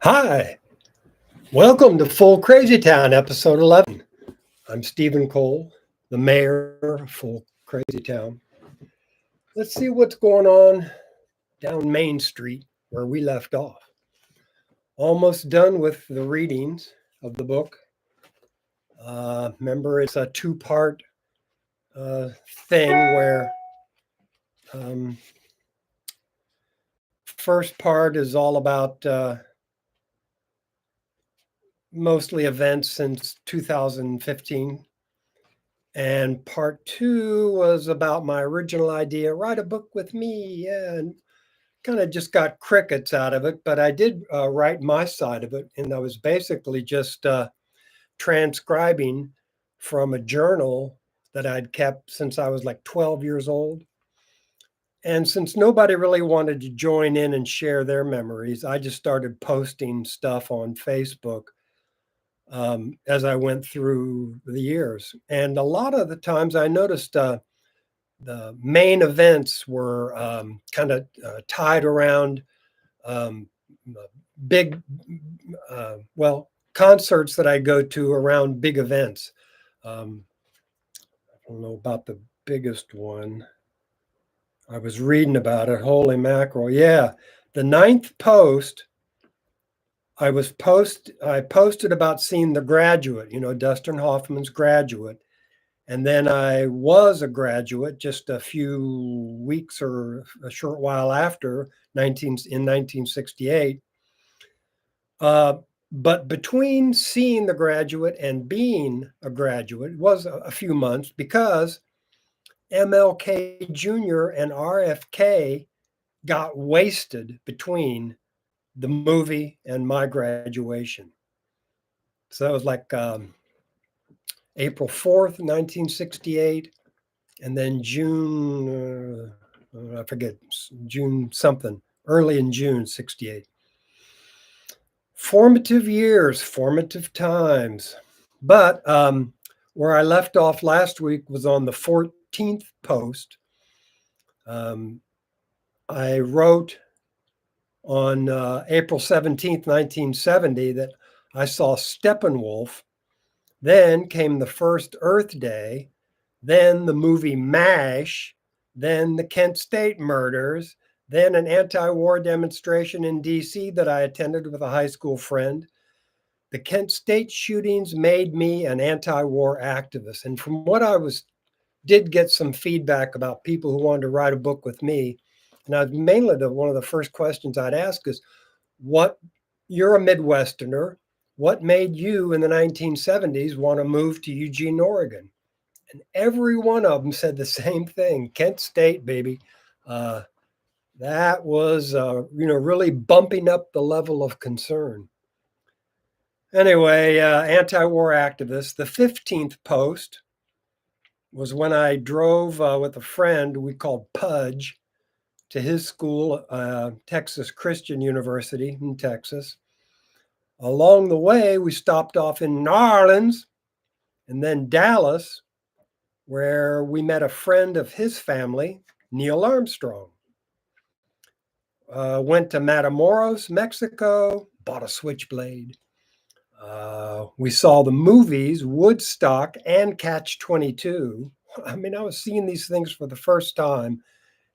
Hi, welcome to Full Crazy Town, episode 11. I'm Stephen Cole, the mayor of Full Crazy Town. Let's see what's going on down Main Street where we left off. Almost done with the readings of the book. Remember, it's a two-part thing where um, first part is all about mostly events since 2015. And part two was about my original idea, write a book with me. Yeah, and kind of just got crickets out of it, but I did write my side of it. And I was basically just transcribing from a journal that I'd kept since I was like 12 years old. And since nobody really wanted to join in and share their memories, I just started posting stuff on Facebook as I went through the years. And a lot of the times I noticed the main events were kind of tied around um, big, concerts that I go to around big events. Um, I don't know about the biggest one. I was reading about it. Holy mackerel. Yeah. The Ninth Post, I posted about seeing The Graduate, Dustin Hoffman's Graduate. And then I was a graduate just a few weeks or a short while after in 1968. But between seeing The Graduate and being a graduate was a few months because MLK Jr. and RFK got wasted between the movie and my graduation. So that was like April 4th, 1968. And then June, I forget, June something, early in June 68. Formative years, formative times. But where I left off last week was on the 14th post. I wrote on April 17th, 1970, that I saw Steppenwolf. Then came the first Earth Day, then the movie MASH, then the Kent State murders, then an anti-war demonstration in DC that I attended with a high school friend. The Kent State shootings made me an anti-war activist. And from what did get some feedback about people who wanted to write a book with me. And one of the first questions I'd ask is, you're a Midwesterner. What made you in the 1970s want to move to Eugene, Oregon? And every one of them said the same thing: Kent State, baby. That was, really bumping up the level of concern. Anyway, anti-war activist. The 15th post was when I drove with a friend we called Pudge to his school, Texas Christian University in Texas. Along the way, we stopped off in New Orleans and then Dallas, where we met a friend of his family, Neil Armstrong. Went to Matamoros, Mexico, bought a switchblade. We saw the movies Woodstock and Catch 22. I mean, I was seeing these things for the first time,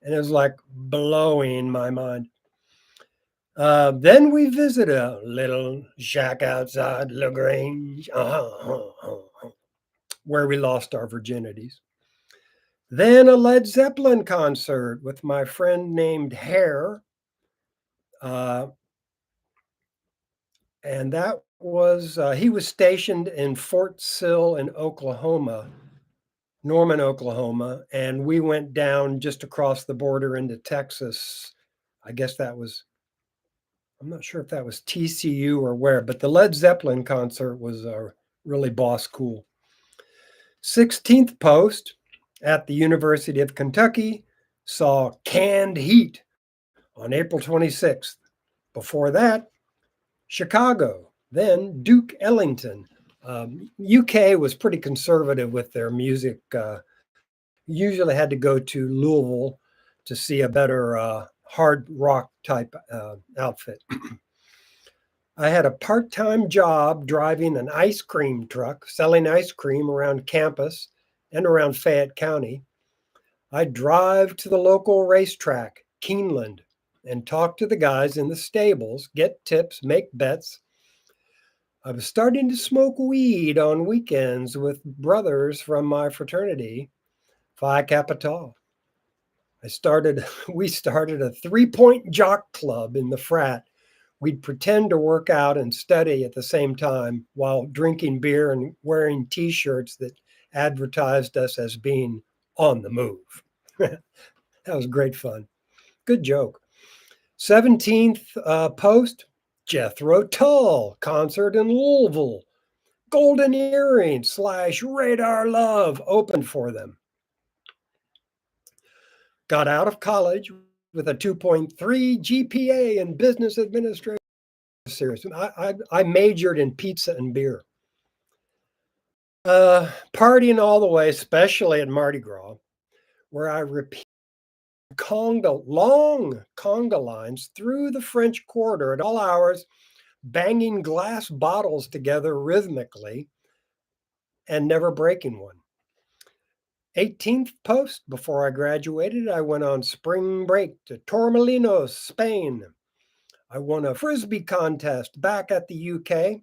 and it was like blowing my mind. Then we visited a little shack outside LaGrange, where we lost our virginities. Then a Led Zeppelin concert with my friend named Hare. And that was, he was stationed in Fort Sill in Oklahoma, Norman, Oklahoma. And we went down just across the border into Texas. I guess I'm not sure if that was TCU or where, but the Led Zeppelin concert was really boss cool. 16th post at the University of Kentucky, saw Canned Heat on April 26th. Before that, Chicago, then Duke Ellington. UK was pretty conservative with their music. Usually had to go to Louisville to see a better hard rock type outfit. I had a part-time job driving an ice cream truck, selling ice cream around campus and around Fayette County. I'd drive to the local racetrack, Keeneland, and talk to the guys in the stables, get tips, make bets. I was starting to smoke weed on weekends with brothers from my fraternity, Phi Kappa Tau. We started a 3-point jock club in the frat. We'd pretend to work out and study at the same time while drinking beer and wearing t-shirts that advertised us as being on the move. That was great fun. Good joke. 17th post, Jethro Tull concert in Louisville. Golden Earring / Radar Love opened for them. Got out of college with a 2.3 GPA in business administration. Serious. I majored in pizza and beer. Partying all the way, especially at Mardi Gras, where I repeat long conga lines through the French Quarter at all hours, banging glass bottles together rhythmically and never breaking one. 18th post, before I graduated, I went on spring break to Torremolinos, Spain. I won a frisbee contest back at the UK.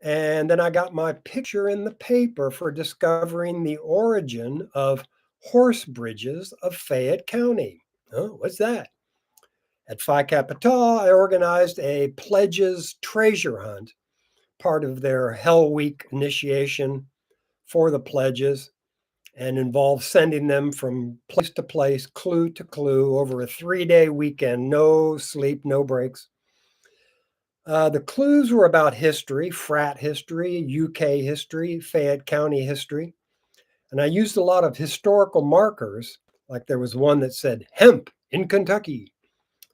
And then I got my picture in the paper for discovering the origin of horse bridges of Fayette County. Oh, what's that? At Phi Kappa Tau, I organized a pledges treasure hunt, part of their Hell Week initiation for the pledges, and involved sending them from place to place, clue to clue, over a 3-day weekend, no sleep, no breaks. The clues were about history, frat history, UK history, Fayette County history. And I used a lot of historical markers, like there was one that said hemp in Kentucky.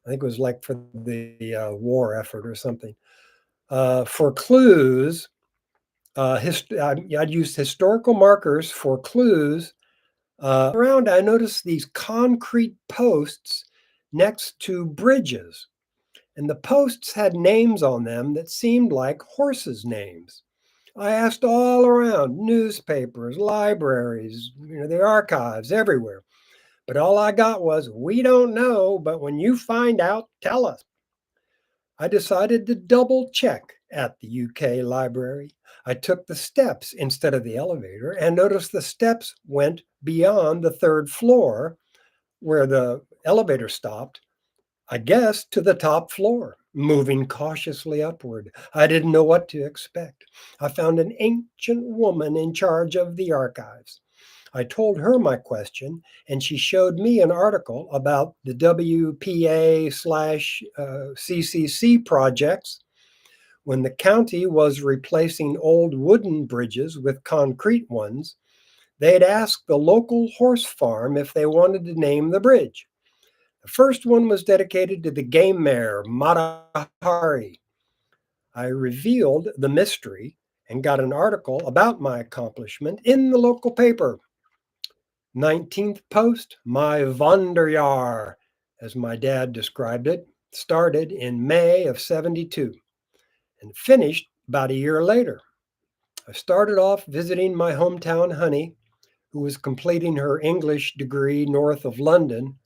I think it was like for the war effort or something. For clues, I'd used historical markers for clues. Around, I noticed these concrete posts next to bridges. And the posts had names on them that seemed like horses' names. I asked all around, newspapers, libraries, the archives, everywhere. But all I got was, we don't know, but when you find out, tell us. I decided to double check at the UK library. I took the steps instead of the elevator and noticed the steps went beyond the 3rd floor where the elevator stopped, I guess, to the top floor, moving cautiously upward. I didn't know what to expect. I found an ancient woman in charge of the archives. I told her my question, and she showed me an article about the WPA/CCC projects when the county was replacing old wooden bridges with concrete ones. They'd asked the local horse farm if they wanted to name the bridge. The first one was dedicated to the game mare, Matahari. I revealed the mystery and got an article about my accomplishment in the local paper. 19th post, my Wanderjahr, as my dad described it, started in May of 72 and finished about a year later. I started off visiting my hometown honey, who was completing her English degree north of London,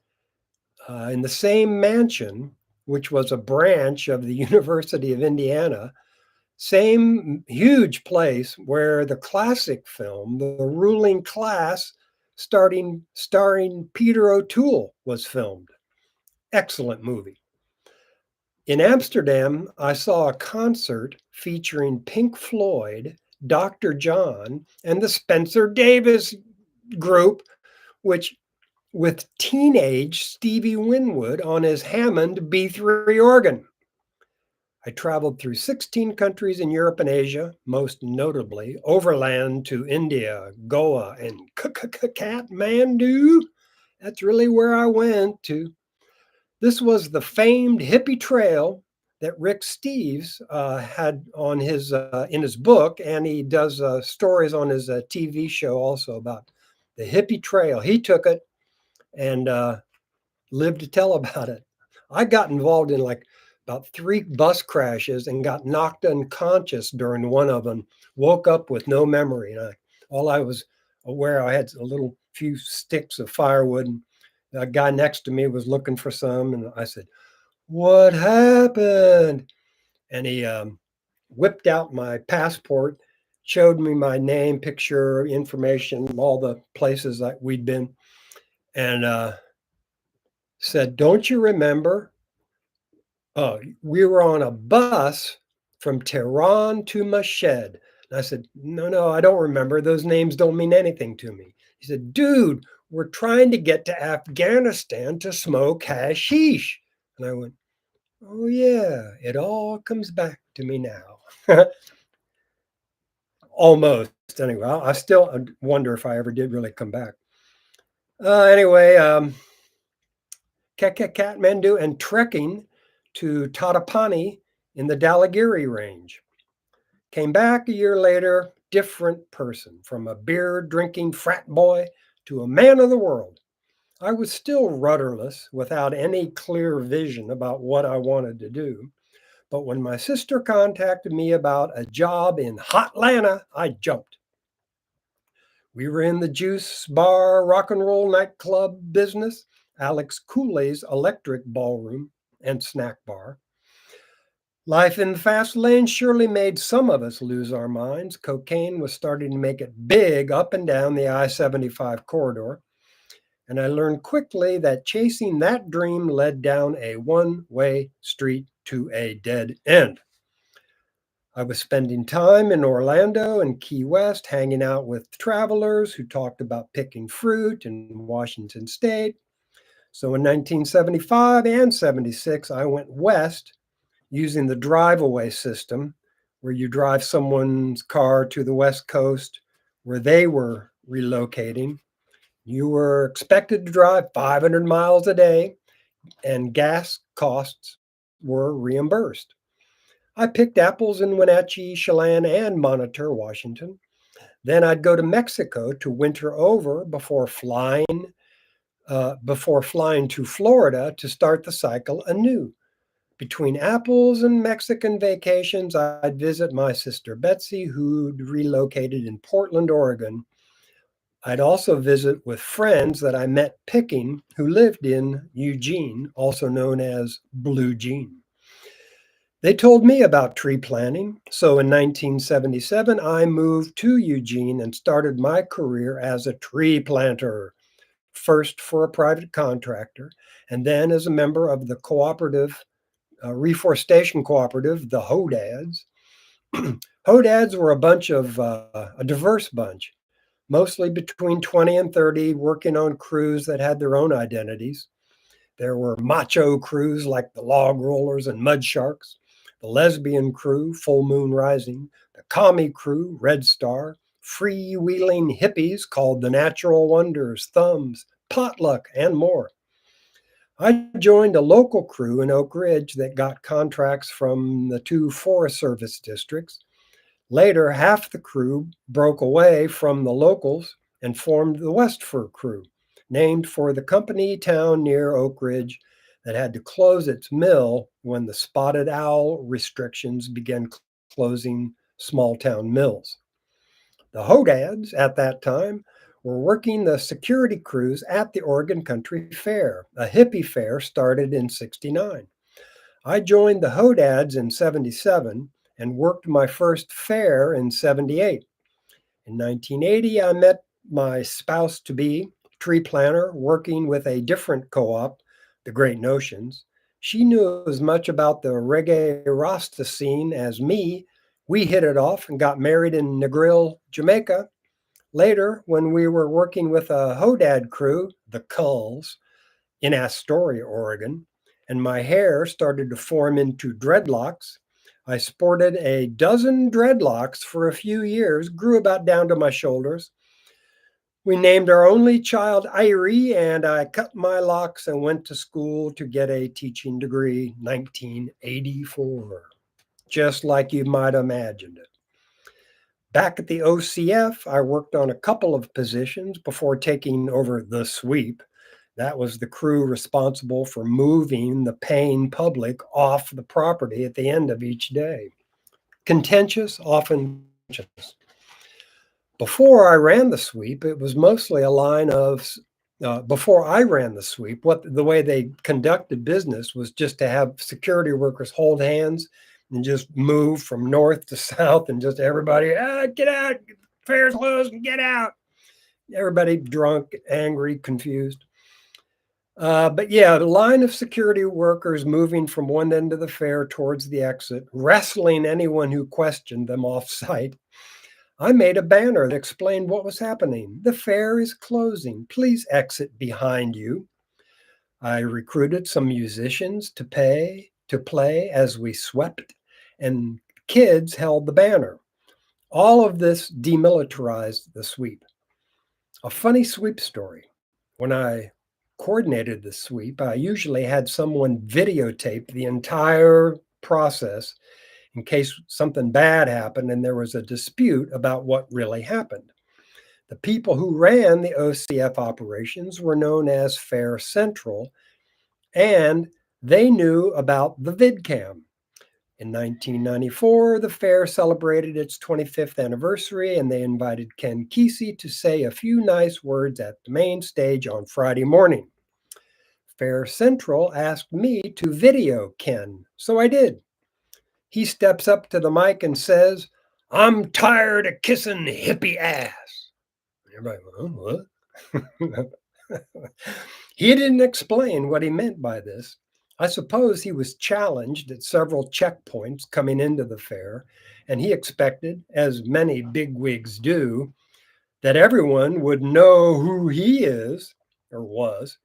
in the same mansion, which was a branch of the University of Indiana, same huge place where the classic film, The Ruling Class, starring Peter O'Toole, was filmed. Excellent movie. In Amsterdam, I saw a concert featuring Pink Floyd, Dr. John, and the Spencer Davis Group, which with teenage Stevie Winwood on his Hammond B3 organ. I traveled through 16 countries in Europe and Asia, most notably overland to India, Goa, and Kathmandu. That's really where I went to. This was the famed hippie trail that Rick Steves had on in his book, and he does stories on his TV show also about the hippie trail. He took it and lived to tell about it. I got involved in like about 3 bus crashes and got knocked unconscious during one of them. Woke up with no memory. And all I was aware, I had a little few sticks of firewood. And the guy next to me was looking for some. And I said, "What happened?" And he whipped out my passport, showed me my name, picture, information, all the places that we'd been, and said, "Don't you remember? Oh, we were on a bus from Tehran to Meshed." And I said, "No, no, I don't remember. Those names don't mean anything to me." He said, "Dude, we're trying to get to Afghanistan to smoke hashish." And I went, "Oh, yeah, it all comes back to me now." Almost. Anyway, I still wonder if I ever did really come back. Anyway, Kathmandu and trekking to Tatapani in the Dalagiri range. Came back a year later, different person, from a beer drinking frat boy to a man of the world. I was still rudderless, without any clear vision about what I wanted to do. But when my sister contacted me about a job in Hotlanta, I jumped. We were in the juice bar, rock and roll nightclub business, Alex Cooley's electric ballroom and snack bar. Life in the fast lane surely made some of us lose our minds. Cocaine was starting to make it big up and down the I 75 corridor. And I learned quickly that chasing that dream led down a one-way street to a dead end. I was spending time in Orlando and Key West, hanging out with travelers who talked about picking fruit in Washington State. So in 1975 and 76, I went west using the drive-away system, where you drive someone's car to the West Coast where they were relocating. You were expected to drive 500 miles a day, and gas costs were reimbursed. I picked apples in Wenatchee, Chelan, and Monitor, Washington. Then I'd go to Mexico to winter over before flying to Florida to start the cycle anew. Between apples and Mexican vacations, I'd visit my sister Betsy, who'd relocated in Portland, Oregon. I'd also visit with friends that I met picking who lived in Eugene, also known as Blue Jean. They told me about tree planting, so in 1977 I moved to Eugene and started my career as a tree planter, first for a private contractor, and then as a member of the cooperative, reforestation cooperative, the Hodads. Hodads were a diverse bunch, mostly between 20 and 30, working on crews that had their own identities. There were macho crews like the Log Rollers and Mud Sharks, the lesbian crew, Full Moon Rising, the commie crew, Red Star, freewheeling hippies called the Natural Wonders, Thumbs, Potluck, and more. I joined a local crew in Oak Ridge that got contracts from the two Forest Service districts. Later, half the crew broke away from the locals and formed the West Fur Crew, named for the company town near Oak Ridge that had to close its mill when the spotted owl restrictions began closing small town mills. The Hodads at that time were working the security crews at the Oregon Country Fair, a hippie fair started in 69. I joined the Hodads in 77 and worked my first fair in 78. In 1980, I met my spouse to be, tree planter, working with a different co op, the Great Notions. She knew as much about the reggae Rasta scene as me. We hit it off and got married in Negril, Jamaica. Later, when we were working with a Hodad crew, the Culls, in Astoria, Oregon, and my hair started to form into dreadlocks. I sported a dozen dreadlocks for a few years, grew about down to my shoulders. We named our only child Irie, and I cut my locks and went to school to get a teaching degree, 1984, just like you might imagined it. Back at the OCF, I worked on a couple of positions before taking over the sweep That was the crew responsible for moving the paying public off the property at the end of each day. Contentious, often contentious. Before I ran the sweep, it was mostly a line of, before I ran the sweep, the way they conducted business was just to have security workers hold hands and just move from north to south and just everybody, get out, fair's closed, get out. Everybody drunk, angry, confused. But yeah, the line of security workers moving from one end of the fair towards the exit, wrestling anyone who questioned them off site. I made a banner that explained what was happening. The fair is closing. Please exit behind you. I recruited some musicians to play as we swept, and kids held the banner. All of this demilitarized the sweep. A funny sweep story. When I coordinated the sweep, I usually had someone videotape the entire process in case something bad happened and there was a dispute about what really happened. The people who ran the OCF operations were known as Fair Central, and they knew about the VidCam. In 1994, the fair celebrated its 25th anniversary, and they invited Ken Kesey to say a few nice words at the main stage on Friday morning. Fair Central asked me to video Ken, so I did. He steps up to the mic and says, "I'm tired of kissing hippie ass." Everybody, what? He didn't explain what he meant by this. I suppose he was challenged at several checkpoints coming into the fair, and he expected, as many bigwigs do, that everyone would know who he is or was.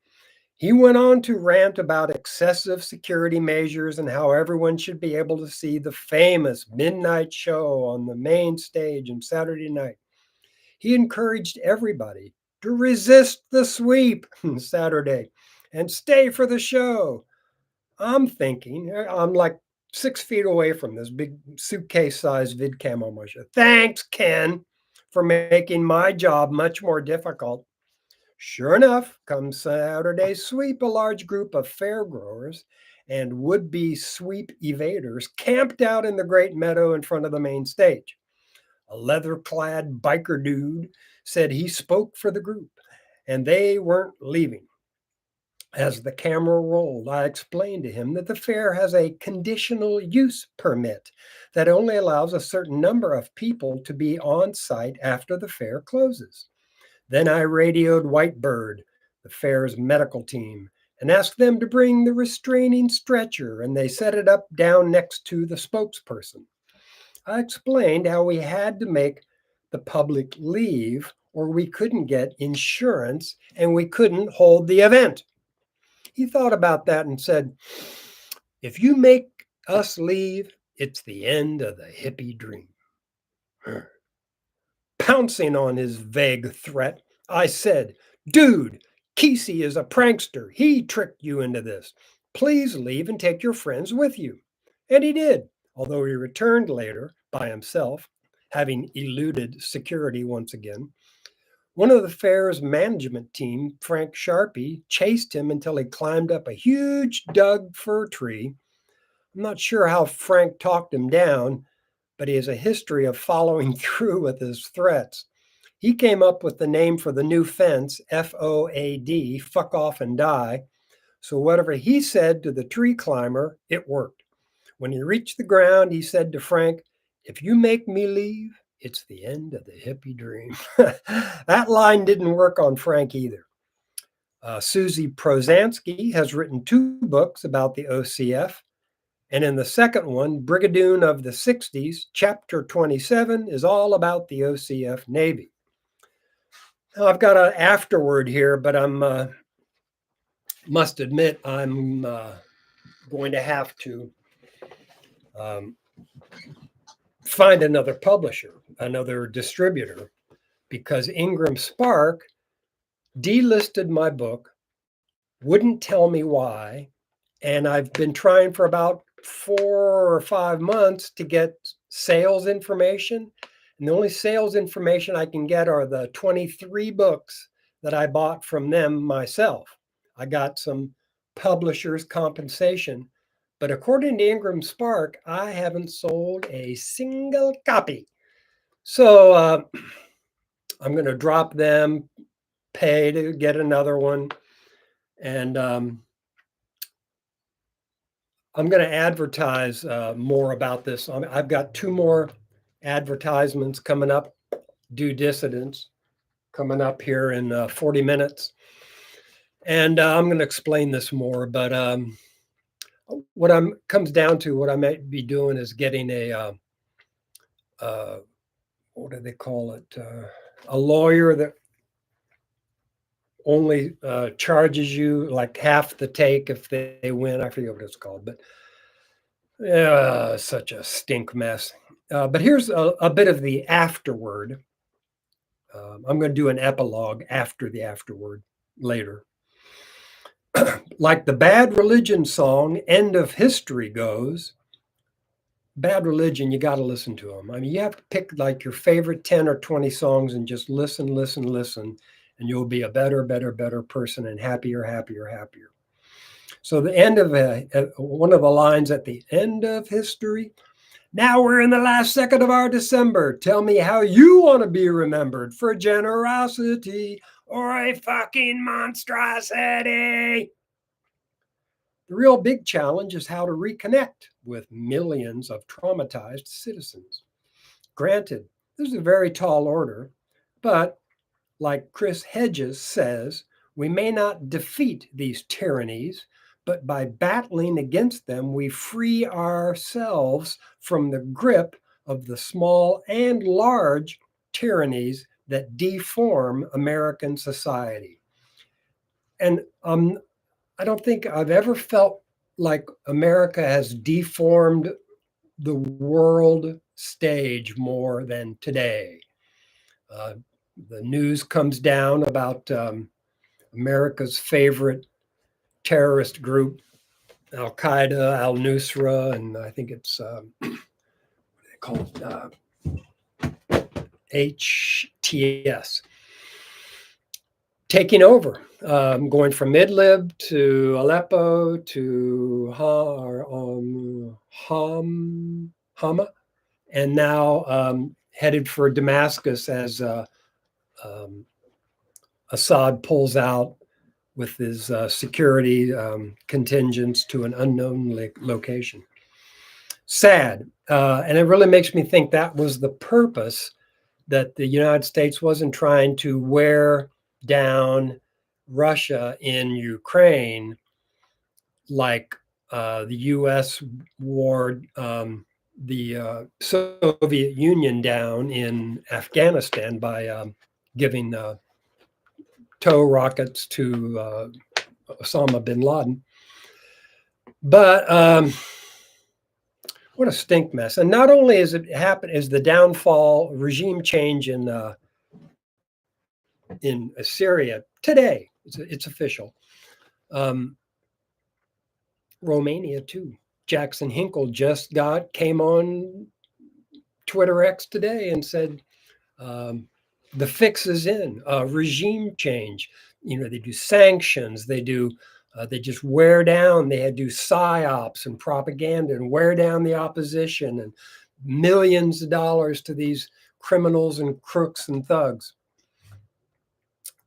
He went on to rant about excessive security measures and how everyone should be able to see the famous midnight show on the main stage on Saturday night. He encouraged everybody to resist the sweep on Saturday and stay for the show. I'm thinking, I'm like 6 feet away from this big suitcase-sized VidCam on my show. Thanks, Ken, for making my job much more difficult. Sure enough, come Saturday's sweep, a large group of fair growers and would-be sweep evaders camped out in the great meadow in front of the main stage. A leather-clad biker dude said he spoke for the group, and they weren't leaving. As the camera rolled, I explained to him that the fair has a conditional use permit that only allows a certain number of people to be on site after the fair closes. Then I radioed Whitebird, the fair's medical team, and asked them to bring the restraining stretcher, and they set it up down next to the spokesperson. I explained how we had to make the public leave or we couldn't get insurance and we couldn't hold the event. He thought about that and said, "If you make us leave, it's the end of the hippie dream." Pouncing on his vague threat, I said, "Dude, Kesey is a prankster. He tricked you into this. Please leave and take your friends with you." And he did, although he returned later by himself, having eluded security once again. One of the fair's management team, Frank Sharpie, chased him until he climbed up a huge Doug fir tree. I'm not sure how Frank talked him down, but he has a history of following through with his threats. He came up with the name for the new fence, FOAD, fuck off and die. So whatever he said to the tree climber, it worked. When he reached the ground, he said to Frank, "If you make me leave, it's the end of the hippie dream." That line didn't work on Frank either. Susie Prozansky has written 2 books about the OCF. And in the second one, Brigadoon of the 60s, chapter 27 is all about the OCF Navy. Now, I've got an afterword here, but I must admit I'm going to have to find another publisher, another distributor, because Ingram Spark delisted my book, wouldn't tell me why, and I've been trying for about 4 or 5 months to get sales information. And the only sales information I can get are the 23 books that I bought from them myself. I got some publisher's compensation. But according to Ingram Spark, I haven't sold a single copy. So I'm going to drop them, pay to get another one. And I'm going to advertise more about this. I've got 2 more advertisements coming up, Due Dissidents, coming up here in 40 minutes. And I'm going to explain this more, but what comes down to what I might be doing is getting a what do they call it? A lawyer that only charges you like half the take if they win. I forget what it's called, but such a stink mess. But here's a bit of the afterword. I'm going to do an epilogue after the afterword later. Like the Bad Religion song, End of History goes, Bad Religion, you got to listen to them. I mean, you have to pick like your favorite 10 or 20 songs and just listen, and you'll be a better person and happier. So the end of one of the lines at the end of history, now we're in the last second of our December. Tell me how you want to be remembered, for generosity or a fucking monstrosity. The real big challenge is how to reconnect with millions of traumatized citizens. Granted, this is a very tall order, but like Chris Hedges says, we may not defeat these tyrannies, but by battling against them, we free ourselves from the grip of the small and large tyrannies that deform American society. And I don't think I've ever felt like America has deformed the world stage more than today. The news comes down about America's favorite terrorist group, Al Qaeda, Al Nusra, and I think it's what do they call it? HTS. Taking over, going from Idlib to Aleppo to Hama, and now headed for Damascus as Assad pulls out with his security contingents to an unknown location. Sad, and it really makes me think that was the purpose, that the United States wasn't trying to wear down Russia in Ukraine like the U.S. wore the Soviet Union down in Afghanistan by giving tow rockets to Osama bin Laden. But what a stink mess. And not only is it happened, is the downfall, regime change in Syria today, it's official. Romania too. Jackson Hinkle just came on Twitter X today and said the fix is in. Regime change. They do sanctions. They just wear down. They do psyops and propaganda and wear down the opposition, and millions of dollars to these criminals and crooks and thugs.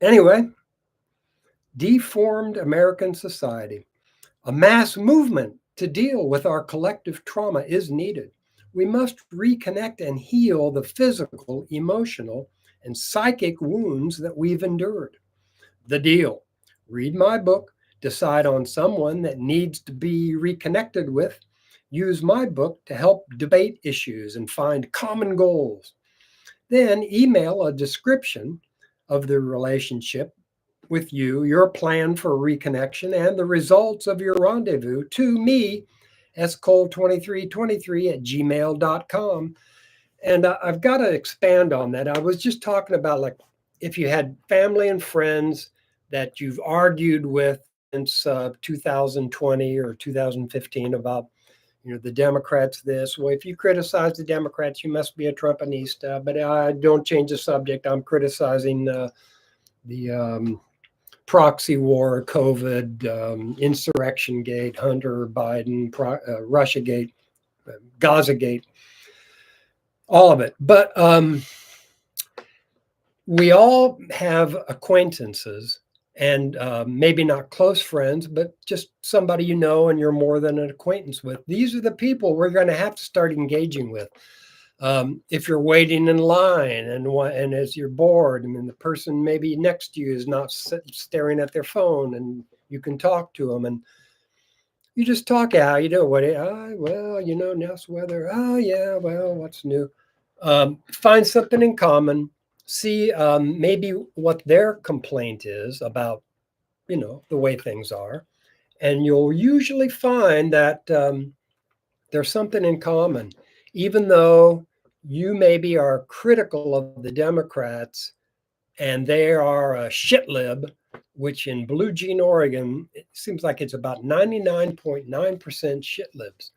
Anyway, deformed American society. A mass movement to deal with our collective trauma is needed. We must reconnect and heal the physical, emotional, and psychic wounds that we've endured. The deal: read my book, decide on someone that needs to be reconnected with, use my book to help debate issues and find common goals. Then email a description of the relationship with you, your plan for reconnection, and the results of your rendezvous to me, scole2323@gmail.com. And I've got to expand on that. I was just talking about, like, if you had family and friends that you've argued with since 2020 or 2015 about, the Democrats this. Well, if you criticize the Democrats, you must be a Trumpanista. But I don't change the subject. I'm criticizing the proxy war, COVID, Insurrection Gate, Hunter Biden, Russia Gate, Gaza Gate, all of it. But we all have acquaintances, and maybe not close friends, but just somebody you know and you're more than an acquaintance with. These are the people we're going to have to start engaging with. If you're waiting in line and as you're bored, I mean, the person maybe next to you is not staring at their phone, and you can talk to them, and you just talk. How you doing? Well, now's weather. Oh yeah, well, what's new? Find something in common. See maybe what their complaint is about, the way things are, and you'll usually find that there's something in common, even though you maybe are critical of the Democrats and they are a shit lib, which in Blue Jean, Oregon, it seems like it's about 99.9% shit libs.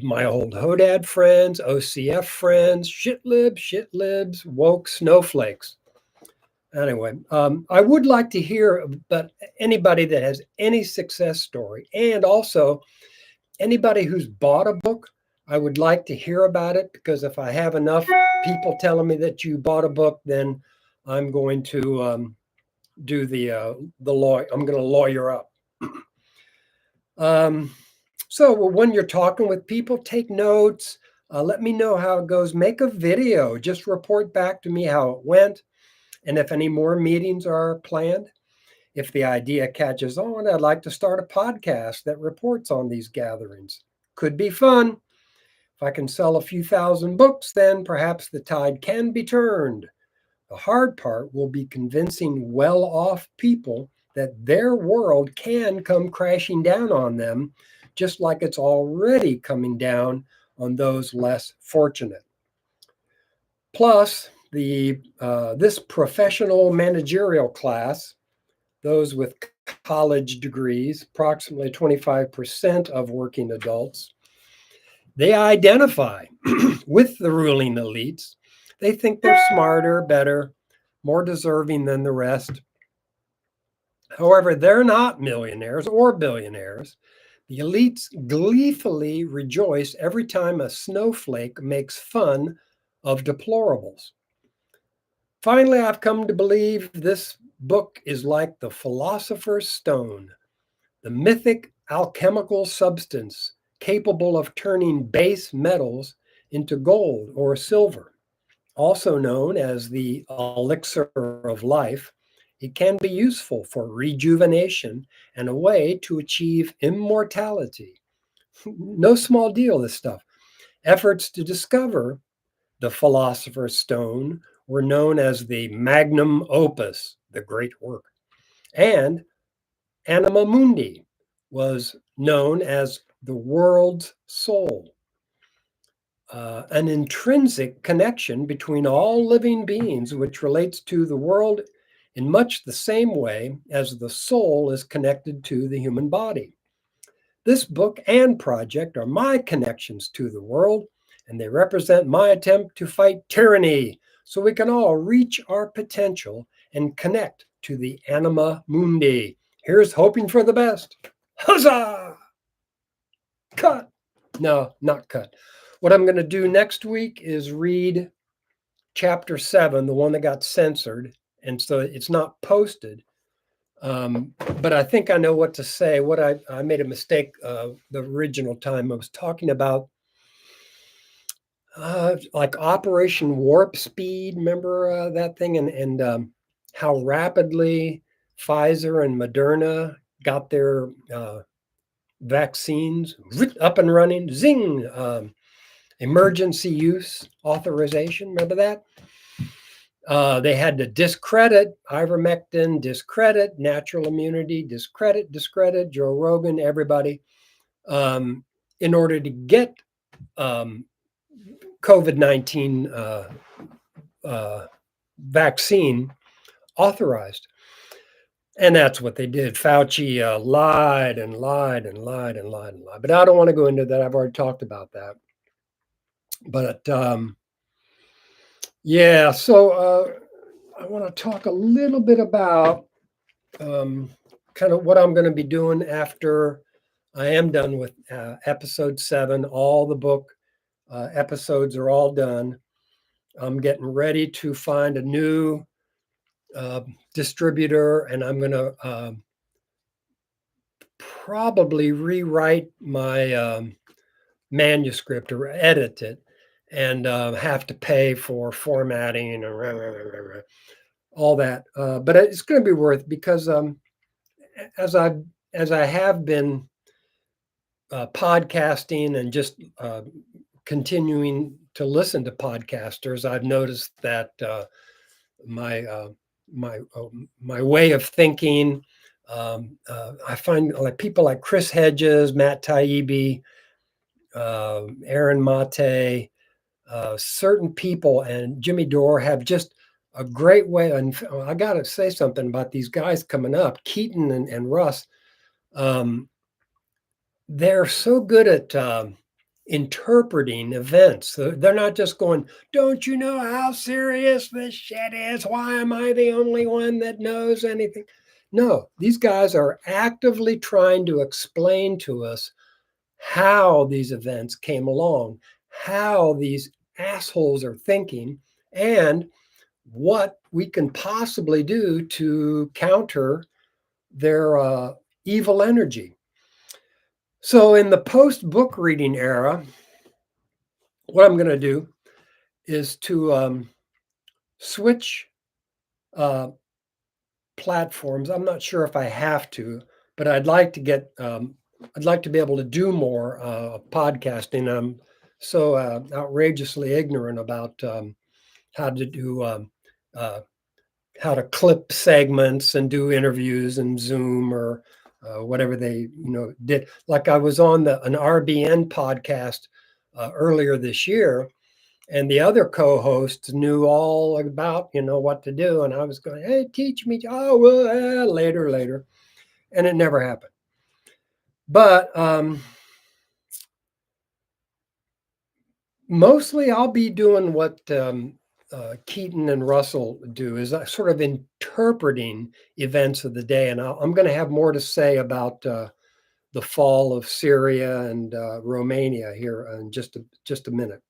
My old HODAD friends, OCF friends, shit libs, woke snowflakes. Anyway, I would like to hear about anybody that has any success story, and also anybody who's bought a book. I would like to hear about it, because if I have enough people telling me that you bought a book, then I'm going to do the law. I'm going to lawyer up. So when you're talking with people, take notes. Let me know how it goes. Make a video. Just report back to me how it went, and if any more meetings are planned. If the idea catches on, I'd like to start a podcast that reports on these gatherings. Could be fun. If I can sell a few thousand books, then perhaps the tide can be turned. The hard part will be convincing well-off people that their world can come crashing down on them, just like it's already coming down on those less fortunate. Plus, this professional managerial class, those with college degrees, approximately 25% of working adults, they identify with the ruling elites. They think they're smarter, better, more deserving than the rest. However, they're not millionaires or billionaires. The elites gleefully rejoice every time a snowflake makes fun of deplorables. Finally, I've come to believe this book is like the Philosopher's Stone, the mythic alchemical substance capable of turning base metals into gold or silver. Also known as the elixir of life, it can be useful for rejuvenation and a way to achieve immortality. No small deal, this stuff. Efforts to discover the Philosopher's Stone were known as the magnum opus, the great work. And Anima Mundi was known as the world's soul. An intrinsic connection between all living beings, which relates to the world in much the same way as the soul is connected to the human body. This book and project are my connections to the world, and they represent my attempt to fight tyranny so we can all reach our potential and connect to the Anima Mundi. Here's hoping for the best. Huzzah! Cut. No, not cut. What I'm going to do next week is read chapter 7, the one that got censored, and so it's not posted. But I think I know what to say. What I made a mistake the original time. I was talking about like Operation Warp Speed. Remember that thing, and how rapidly Pfizer and Moderna got their vaccines up and running. Zing! Emergency use authorization. Remember that? They had to discredit ivermectin, discredit natural immunity, discredit Joe Rogan, everybody, in order to get COVID-19 vaccine authorized. And that's what they did. Fauci lied and lied and lied and lied and lied. But I don't want to go into that. I've already talked about that. But yeah, so I want to talk a little bit about kind of what I'm going to be doing after I am done with episode 7. All the book episodes are all done. I'm getting ready to find a new distributor, and I'm going to probably rewrite my manuscript or edit it, and have to pay for formatting and all that. But it's going to be worth it because as I as I have been podcasting and just continuing to listen to podcasters, I've noticed that my my way of thinking. I find like people like Chris Hedges, Matt Taibbi, Aaron Mate, certain people, and Jimmy Dore have just a great way. And I got to say something about these guys coming up, Keaton and Russ. They're so good at interpreting events. They're not just going, don't you know how serious this shit is? Why am I the only one that knows anything? No, these guys are actively trying to explain to us how these events came along, how these assholes are thinking, and what we can possibly do to counter their evil energy. So, in the post book reading era, what I'm going to do is to switch platforms. I'm not sure if I have to, but I'd like to get, I'd like to be able to do more podcasting. I'm so outrageously ignorant about how to do, how to clip segments and do interviews in Zoom or whatever they did. Like I was on an RBN podcast earlier this year, and the other co-hosts knew all about what to do, and I was going, hey, teach me. Oh well, later, and it never happened. But mostly I'll be doing what Keaton and Russell do, is sort of interpreting events of the day. And I'm going to have more to say about the fall of Syria and Romania here in just a minute.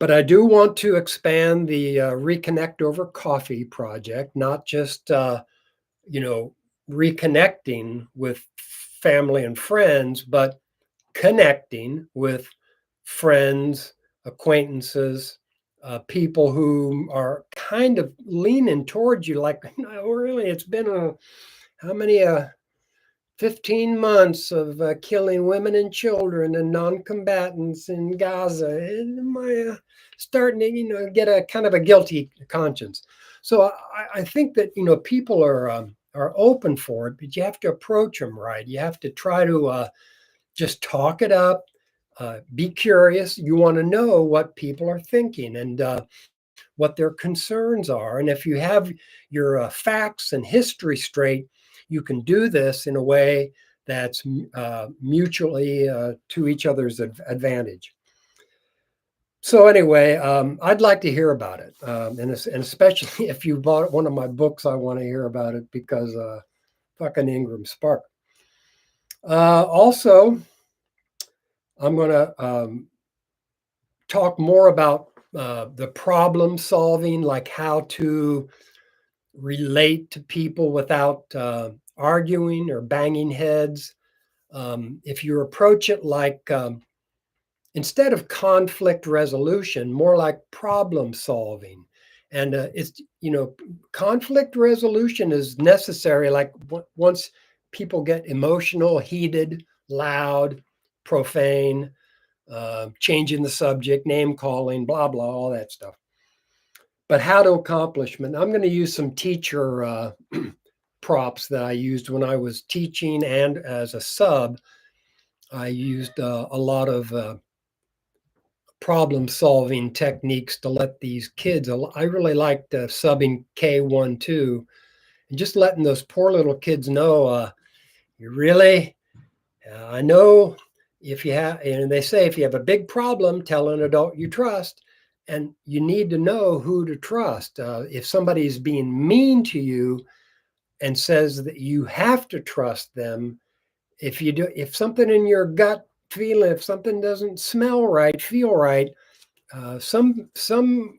But I do want to expand the Reconnect Over Coffee project, not just, reconnecting with family and friends, but connecting with friends, acquaintances, people who are kind of leaning towards you like, no, really, it's been how many 15 months of killing women and children and non-combatants in Gaza. And am I starting to, get a kind of a guilty conscience? So I think that, people are open for it, but you have to approach them right. You have to try to just talk it up. Be curious. You want to know what people are thinking and what their concerns are. And if you have your facts and history straight, you can do this in a way that's mutually to each other's advantage. So anyway, I'd like to hear about it, and especially if you bought one of my books, I want to hear about it because fucking Ingram Spark. Also, I'm going to talk more about the problem solving, like how to relate to people without arguing or banging heads. If you approach it like, instead of conflict resolution, more like problem solving. And it's, conflict resolution is necessary. Like once people get emotional, heated, loud, profane, changing the subject, name calling, blah, blah, all that stuff. But how to accomplishment, I'm going to use some teacher props that I used when I was teaching, and as a sub, I used a lot of problem solving techniques to let these kids. I really liked subbing K12 and just letting those poor little kids know, you really, I know if you have, and they say if you have a big problem, tell an adult you trust. and you need to know who to trust. If somebody is being mean to you and says that you have to trust them, if something in your gut feeling, if something doesn't smell right, feel right, some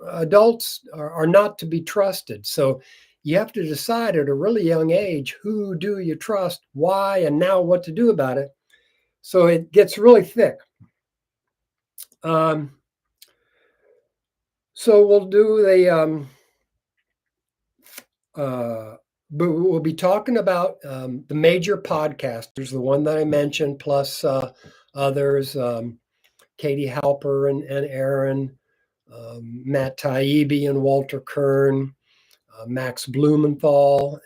adults are not to be trusted. So you have to decide at a really young age, who do you trust, why, and now what to do about it. So it gets really thick. So we'll do but we'll be talking about the major podcasters, the one that I mentioned, plus others, Katie Halper and Aaron, Matt Taibbi and Walter Kern, Max Blumenthal.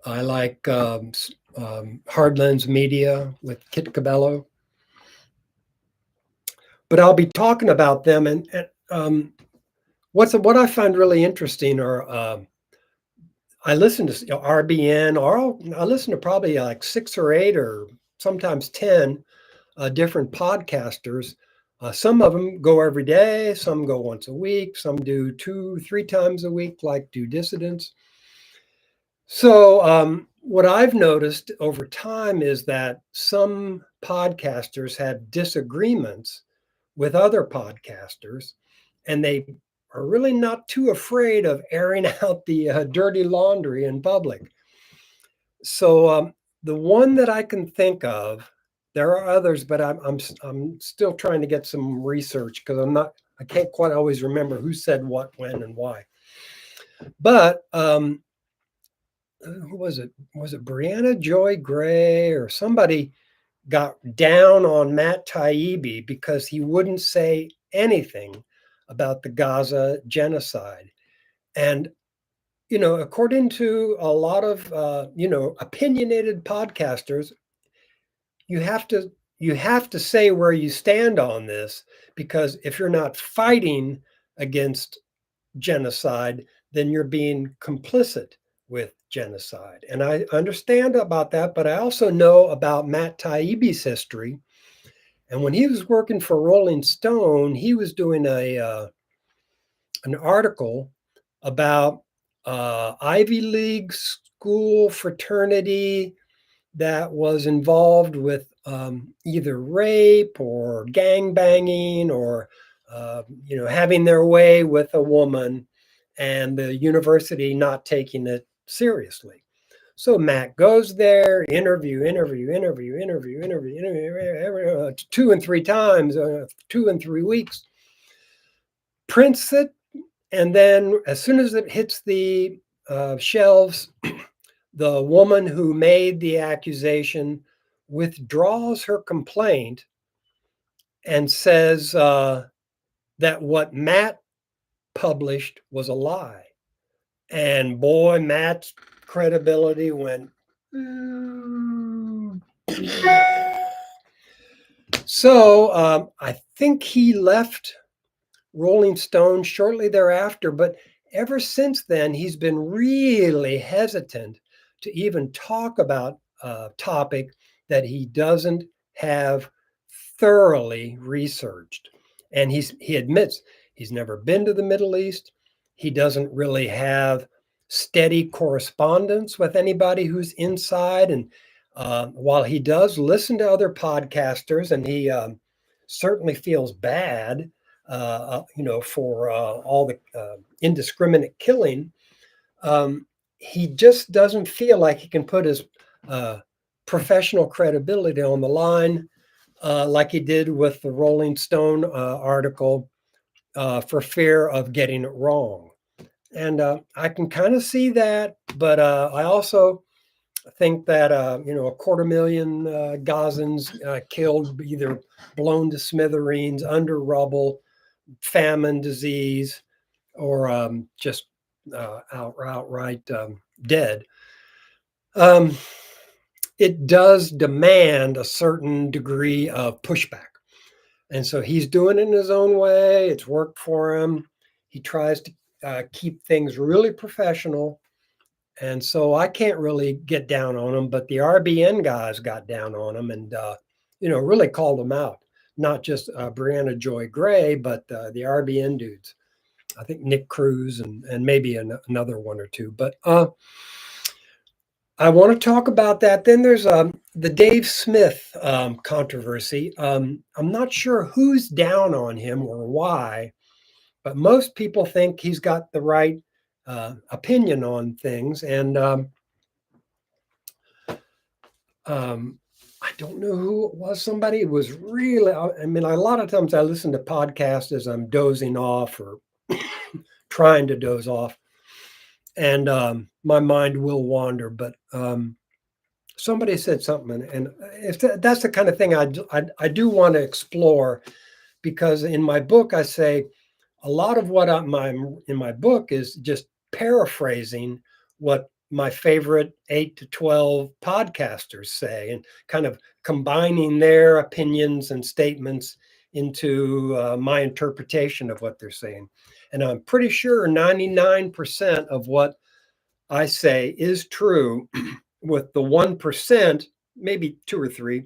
I like Hardlens Media with Kit Cabello. But I'll be talking about them, and what I find really interesting are I listen to RBN, or I listen to probably like 6 or 8 or sometimes 10 different podcasters. Some of them go every day, some go once a week, some do 2-3 times a week, like do Dissidents. So what I've noticed over time is that some podcasters have disagreements with other podcasters, and they are really not too afraid of airing out the dirty laundry in public. So the one that I can think of, there are others, but I'm still trying to get some research because I can't quite always remember who said what, when, and why. But who was it? Was it Brianna Joy Gray or somebody got down on Matt Taibbi because he wouldn't say anything about the Gaza genocide? And according to a lot of opinionated podcasters, you have to say where you stand on this, because if you're not fighting against genocide, then you're being complicit with genocide. And I understand about that, but I also know about Matt Taibbi's history. And when he was working for Rolling Stone, he was doing an article about Ivy League school fraternity that was involved with either rape or gang banging or having their way with a woman, and the university not taking it seriously. So Matt goes there, interview, 2 and 3 times, 2 and 3 weeks, prints it, and then as soon as it hits the shelves, the woman who made the accusation withdraws her complaint and says that what Matt published was a lie. And boy, Matt's credibility went. So I think he left Rolling Stone shortly thereafter, but ever since then, he's been really hesitant to even talk about a topic that he doesn't have thoroughly researched. And he admits he's never been to the Middle East. He doesn't really have steady correspondence with anybody who's inside. And while he does listen to other podcasters, and he certainly feels bad, for all the indiscriminate killing, he just doesn't feel like he can put his professional credibility on the line like he did with the Rolling Stone article, for fear of getting it wrong. And I can kind of see that, but I also think that 250,000 Gazans killed, either blown to smithereens, under rubble, famine, disease, or just outright dead. It does demand a certain degree of pushback. And so he's doing it in his own way. It's worked for him. He tries to keep things really professional. And so I can't really get down on him, but the RBN guys got down on him and, really called him out. not just Brianna Joy Gray, but the RBN dudes. I think Nick Cruz and maybe another one or two. But I want to talk about that. Then there's the Dave Smith controversy. I'm not sure who's down on him or why, but most people think he's got the right opinion on things. And I don't know who it was. Somebody was really, I mean, a lot of times I listen to podcasts as I'm dozing off or trying to doze off, and my mind will wander. But somebody said something, and if that's the kind of thing I do want to explore, because in my book I say a lot of what in my book is just paraphrasing what my favorite 8 to 12 podcasters say and kind of combining their opinions and statements into my interpretation of what they're saying. And I'm pretty sure 99% of what I say is true, with the 1%, maybe 2 or 3,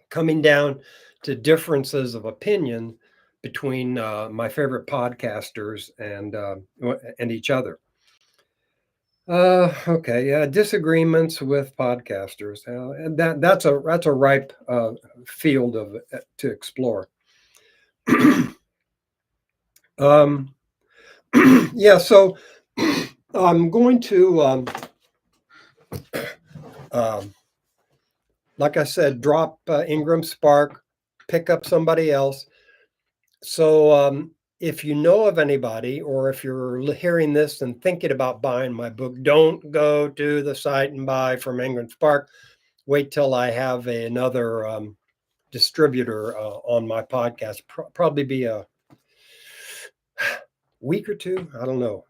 coming down to differences of opinion between my favorite podcasters and each other. Okay, yeah, disagreements with podcasters. And that's a ripe field of to explore. Yeah, so I'm going to, like I said, drop Ingram Spark, pick up somebody else. So if you know of anybody, or if you're hearing this and thinking about buying my book, don't go to the site and buy from Ingram Spark. Wait till I have another distributor on my podcast. Probably be a week or two. I don't know.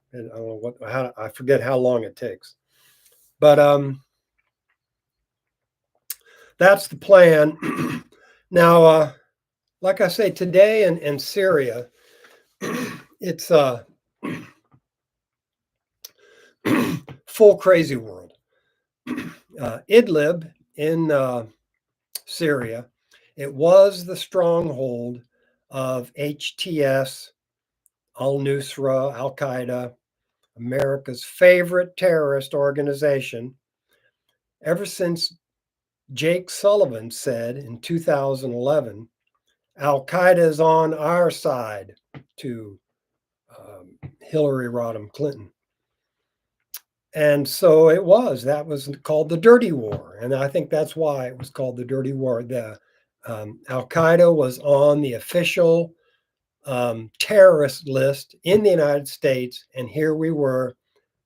I forget how long it takes. But that's the plan. Now, like I say, today in Syria, it's a full crazy world. Idlib in Syria, it was the stronghold of HTS, al-Nusra, Al-Qaeda, America's favorite terrorist organization. Ever since Jake Sullivan said in 2011, Al-Qaeda is on our side, to Hillary Rodham Clinton. And so that was called the Dirty War. And I think that's why it was called the Dirty War. Al-Qaeda was on the official terrorist list in the United States. And here we were,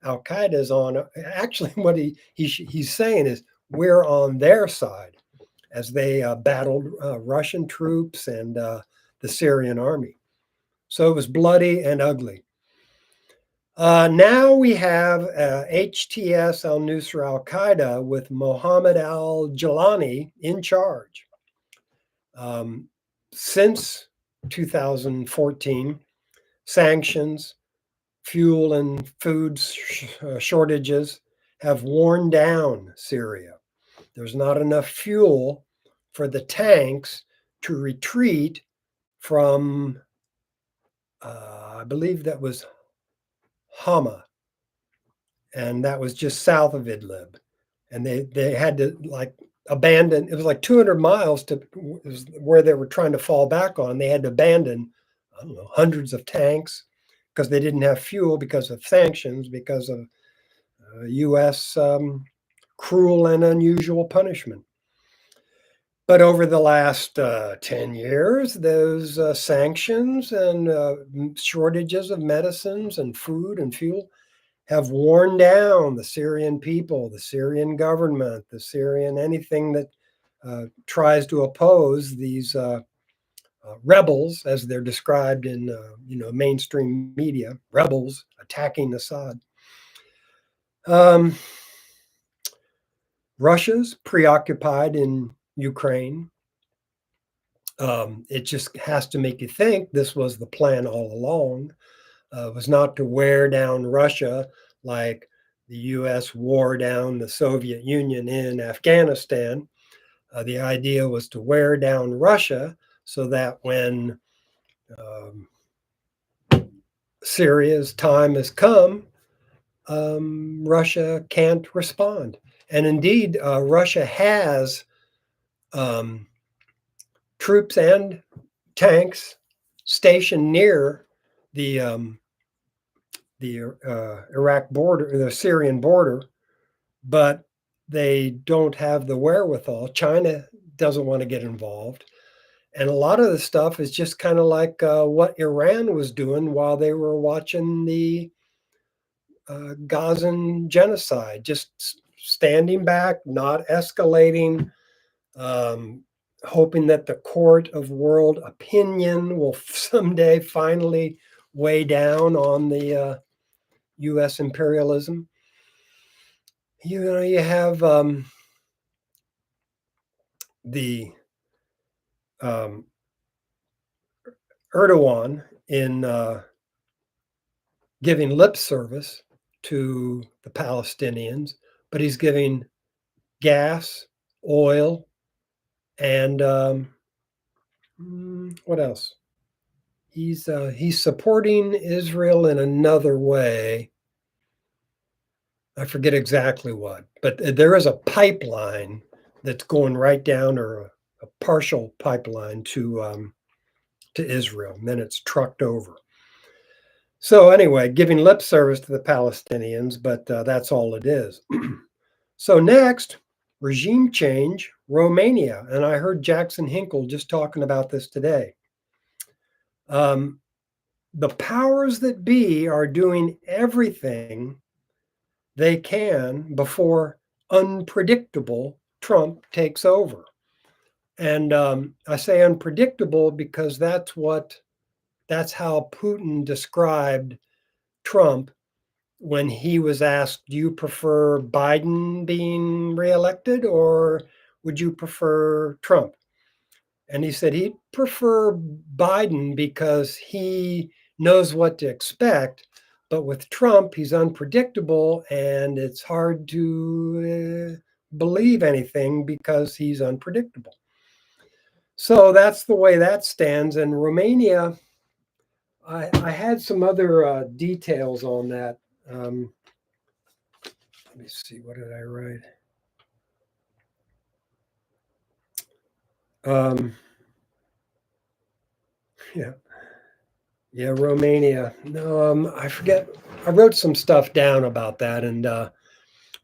Al-Qaeda is on, actually what he's saying is we're on their side as they battled Russian troops and the Syrian army. So it was bloody and ugly. Now we have HTS al-Nusra al-Qaeda with Mohammed al-Jilani in charge. Since 2014, sanctions, fuel and food shortages have worn down Syria. There's not enough fuel for the tanks to retreat from, I believe that was Hama, and that was just south of Idlib. And they had to abandon, it was like 200 miles to where they were trying to fall back on. They had to abandon, I don't know, hundreds of tanks because they didn't have fuel because of sanctions, because of U.S. Cruel and unusual punishment. But over the last 10 years, those sanctions and shortages of medicines and food and fuel have worn down the Syrian people, the Syrian government, anything that tries to oppose these rebels, as they're described in mainstream media, rebels attacking Assad. Russia's preoccupied in Ukraine. It just has to make you think this was the plan all along. Was not to wear down Russia like the U.S. wore down the Soviet Union in Afghanistan. The idea was to wear down Russia so that when Syria's time has come, Russia can't respond. And indeed, Russia has troops and tanks stationed near the Iraq border, the Syrian border, but they don't have the wherewithal. China doesn't want to get involved. And a lot of the stuff is just kind of like what Iran was doing while they were watching the Gazan genocide, just standing back, not escalating, um, hoping that the court of world opinion will someday finally weigh down on the U.S. imperialism. You have the Erdogan in giving lip service to the Palestinians, but he's giving gas, oil, and what else? He's supporting Israel in another way. I forget exactly what, but there is a pipeline that's going right down, or a partial pipeline to Israel, and then it's trucked over. So anyway, giving lip service to the Palestinians, but that's all it is. So next, regime change, Romania, and I heard Jackson Hinkle just talking about this today. The powers that be are doing everything they can before unpredictable Trump takes over. And I say unpredictable because that's how Putin described Trump when he was asked, do you prefer Biden being reelected or would you prefer Trump? And he said he'd prefer Biden because he knows what to expect. But with Trump, he's unpredictable and it's hard to believe anything because he's unpredictable. So that's the way that stands. And Romania, I had some other details on that. Let me see, what did I write? Yeah, Romania. No, I forget. I wrote some stuff down about that, and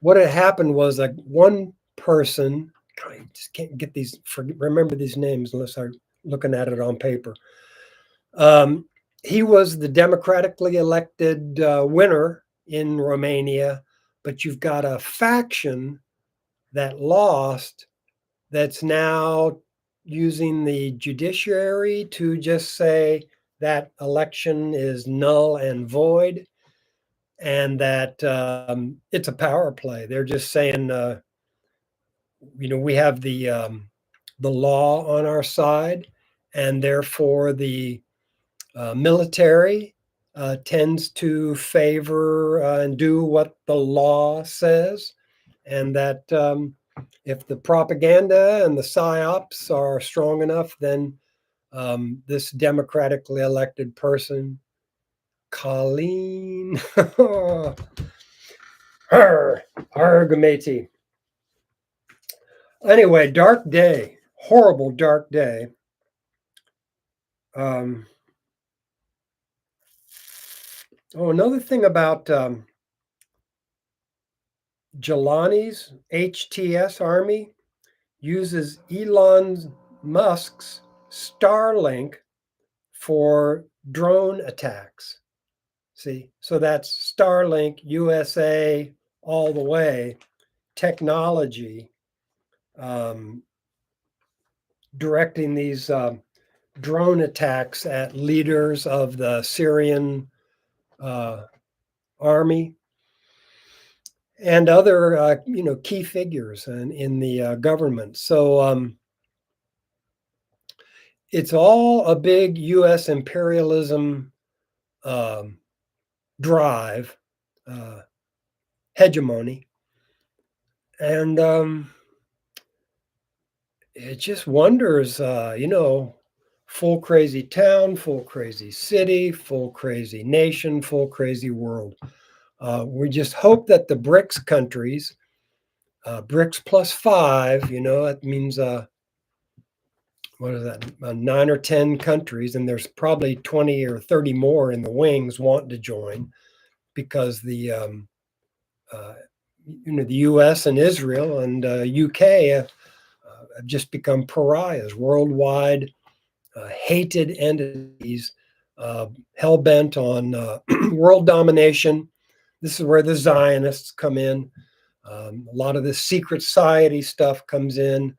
what had happened was like one person. God, I just can't get remember these names unless I'm looking at it on paper. He was the democratically elected winner in Romania, but you've got a faction that lost that's now using the judiciary to just say that election is null and void, and that it's a power play. They're just saying, we have the law on our side, and therefore the military tends to favor and do what the law says, and that if the propaganda and the psyops are strong enough, then this democratically elected person, Colleen, her, Argamati. Anyway, dark day, horrible dark day. Another thing about Jelani's HTS army uses Elon Musk's Starlink for drone attacks. See, so that's Starlink, USA, all the way, technology, directing these drone attacks at leaders of the Syrian army and other, key figures in the government. So it's all a big U.S. imperialism drive, hegemony, and it just wonders, full crazy town, full crazy city, full crazy nation, full crazy world. We just hope that the BRICS countries, BRICS plus five, it means what is that, 9 or 10 countries, and there's probably 20 or 30 more in the wings wanting to join because uh, the U.S. and Israel and UK have just become pariahs, worldwide hated entities, hell bent on world domination. This is where the Zionists come in. A lot of the secret society stuff comes in.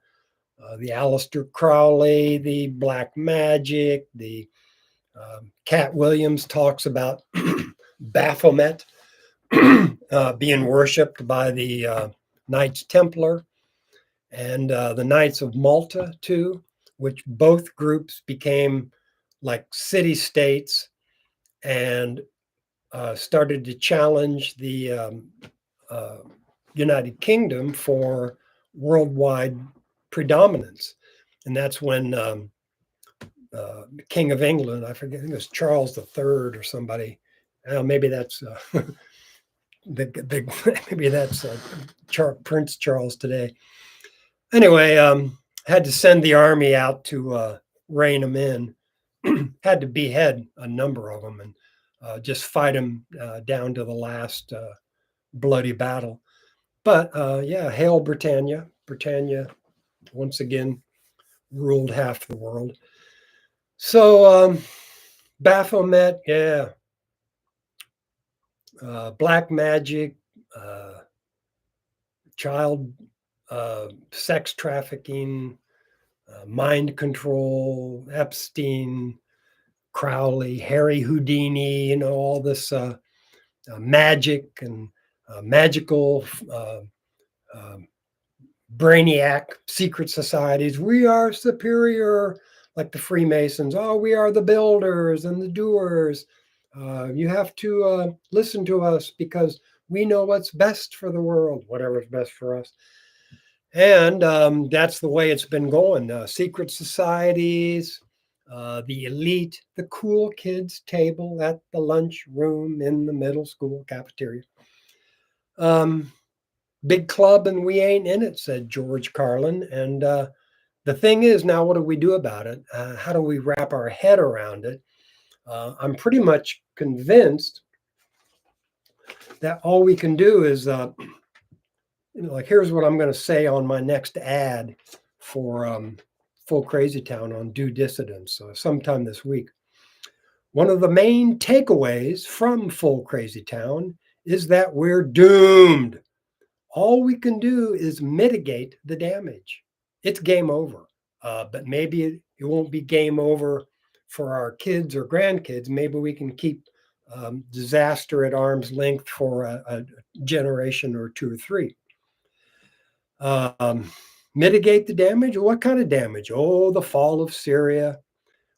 The Aleister Crowley, the black magic, the Cat Williams talks about Baphomet being worshipped by the Knights Templar and the Knights of Malta too, which both groups became like city states and started to challenge the United Kingdom for worldwide predominance. And that's when the King of England, I forget, I think it was Charles III or somebody. Maybe that's maybe that's Prince Charles today. Anyway, had to send the army out to rein them in. Had to behead a number of them and just fight them down to the last bloody battle. But yeah, hail Britannia! Britannia once again ruled half the world. So Baphomet, yeah, black magic, child sex trafficking, mind control, Epstein, Crowley, Harry Houdini, all this magic and magical brainiac secret societies. We are superior, like the Freemasons. Oh, we are the builders and the doers. You have to listen to us because we know what's best for the world, whatever's best for us. And that's the way it's been going. Secret societies, the elite, the cool kids table at the lunch room in the middle school cafeteria. Big club and we ain't in it, said George Carlin. And the thing is, now what do we do about it? How do we wrap our head around it? I'm pretty much convinced that all we can do is, like, here's what I'm going to say on my next ad for Full Crazy Town on Due Dissidence sometime this week. One of the main takeaways from Full Crazy Town is that we're doomed. All we can do is mitigate the damage. It's game over. But maybe it won't be game over for our kids or grandkids. Maybe we can keep disaster at arm's length for a generation or two or three. Mitigate the damage? What kind of damage? Oh, the fall of Syria,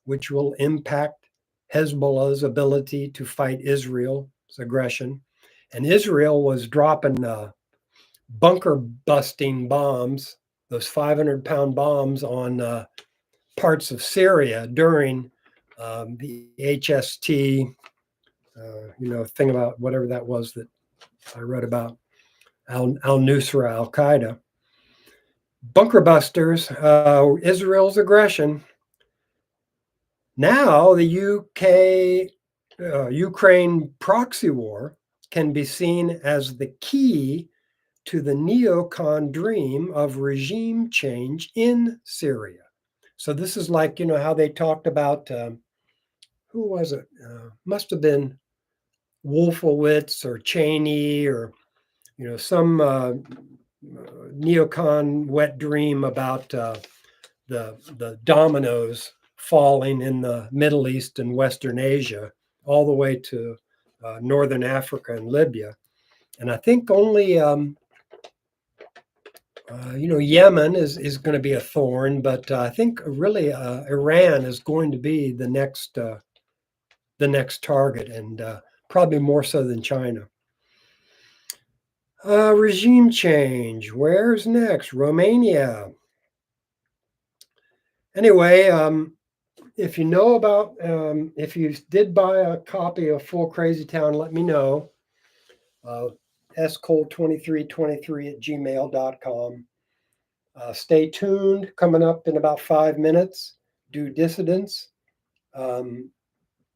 which will impact Hezbollah's ability to fight Israel's aggression. And Israel was dropping bunker busting bombs, those 500-pound bombs on parts of Syria during the HST, thing about whatever that was that I read about, al-Nusra, al-Qaeda. Bunker busters, Israel's aggression. Now the Ukraine proxy war can be seen as the key to the neocon dream of regime change in Syria. So this is like, how they talked about, who was it? Must have been Wolfowitz or Cheney or, some neocon wet dream about the dominoes falling in the Middle East and Western Asia, all the way to Northern Africa and Libya. And I think only, Yemen is going to be a thorn, but I think really Iran is going to be the next target, and probably more so than China. Regime change. Where's next? Romania. Anyway, if you know about, if you did buy a copy of Full Crazy Town, let me know. scole2323@gmail.com. Stay tuned. Coming up in about 5 minutes, Due Dissidence.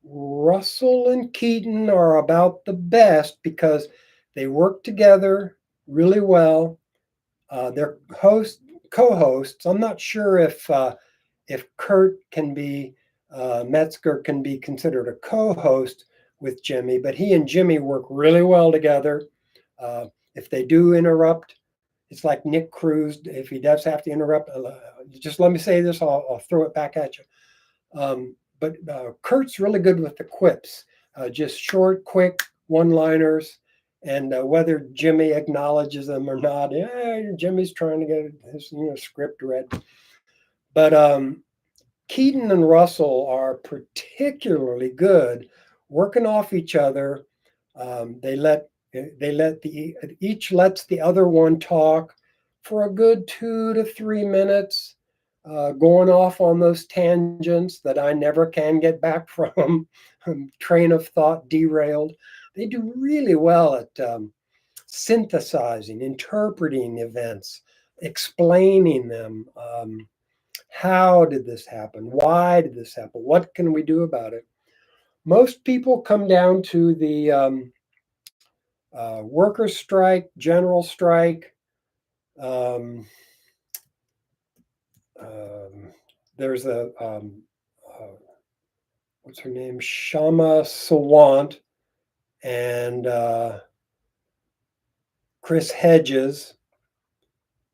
Russell and Keaton are about the best because they work together really well. They're co-hosts. I'm not sure if Kurt can be Metzger can be considered a co-host with Jimmy, but he and Jimmy work really well together. If they do interrupt, it's like Nick Cruz. If he does have to interrupt, just let me say this. I'll throw it back at you. But Kurt's really good with the quips, just short, quick one-liners, and whether Jimmy acknowledges them or not, Jimmy's trying to get his script read. But Keaton and Russell are particularly good working off each other. Each lets the other one talk for a good 2 to 3 minutes. Going off on those tangents that I never can get back from, train of thought derailed. They do really well at synthesizing, interpreting events, explaining them. How did this happen? Why did this happen? What can we do about it? Most people come down to the workers' strike, general strike. There's a what's her name, Kshama Sawant, and Chris Hedges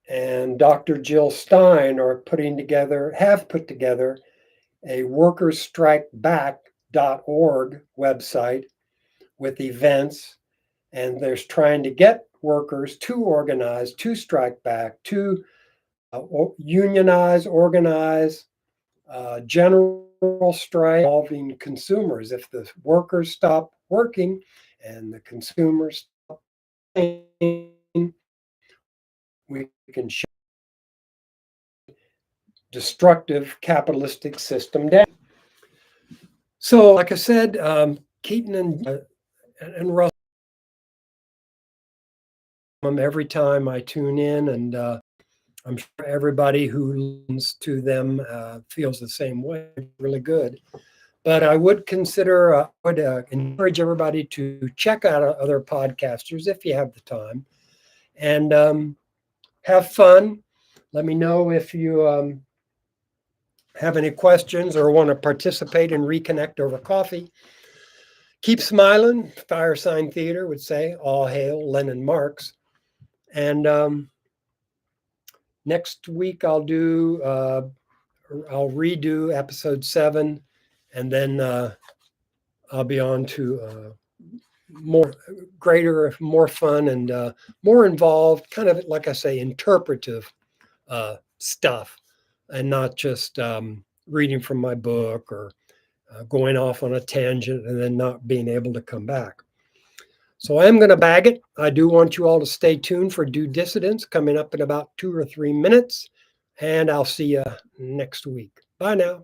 and Dr. Jill Stein have put together a workersstrikeback.org website with events, and they're trying to get workers to organize, to strike back, to unionize, organize, general strike involving consumers. If the workers stop working and the consumers stop paying, we can shut destructive capitalistic system down. So, like I said, Keaton and Russell, every time I tune in, and I'm sure everybody who listens to them feels the same way. Really good. But I would encourage everybody to check out other podcasters if you have the time, and have fun. Let me know if you have any questions or want to participate and reconnect over coffee. Keep smiling, Firesign Theater would say. All hail Lennon Marx. And next week I'll redo episode 7, and then I'll be on to more fun and more involved, kind of like I say, interpretive stuff, and not just reading from my book or going off on a tangent and then not being able to come back. So I am going to bag it. I do want you all to stay tuned for Due Dissidence coming up in about 2 or 3 minutes, and I'll see you next week. Bye now.